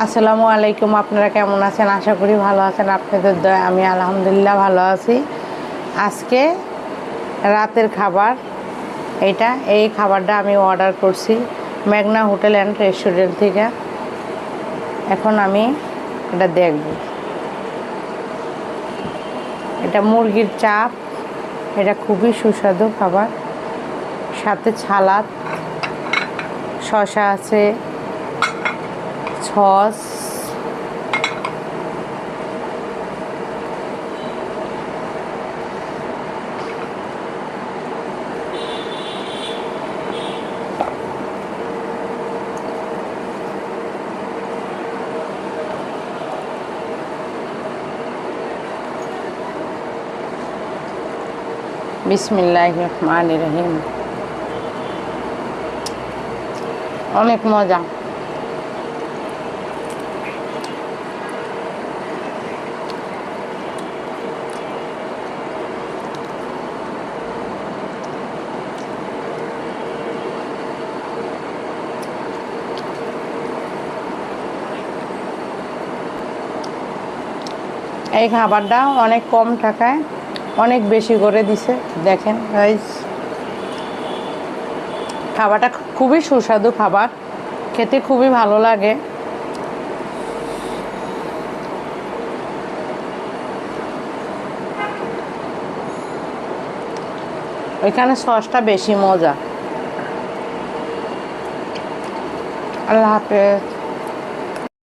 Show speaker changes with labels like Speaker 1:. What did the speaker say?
Speaker 1: আসসালামু আলাইকুম। আপনারা কেমন আছেন? আশা করি ভালো আছেন। আপনাদের দয়া আমি আলহামদুলিল্লাহ ভালো আছি। আজকে রাতের খাবার এই খাবারটা আমি অর্ডার করছি মেঘনা হোটেল অ্যান্ড রেস্টুরেন্ট থেকে। এখন আমি এটা দেখব। এটা মুরগির চাপ। এটা খুবই সুস্বাদু খাবার, সাথে সালাদ, শসা আছে, সস, বিসমিল্লাহির রহমানির রহিম। অনেক মজা। এই খাবারটা অনেক কম টাকায় অনেক বেশি করে দিছে। দেখেন গাইস, খাবারটা খুবই সুস্বাদু খাবার, খেতে খুবই ভালো লাগে। ওইখানে সসটা বেশি মজা। আল্লাহ হাফেজ।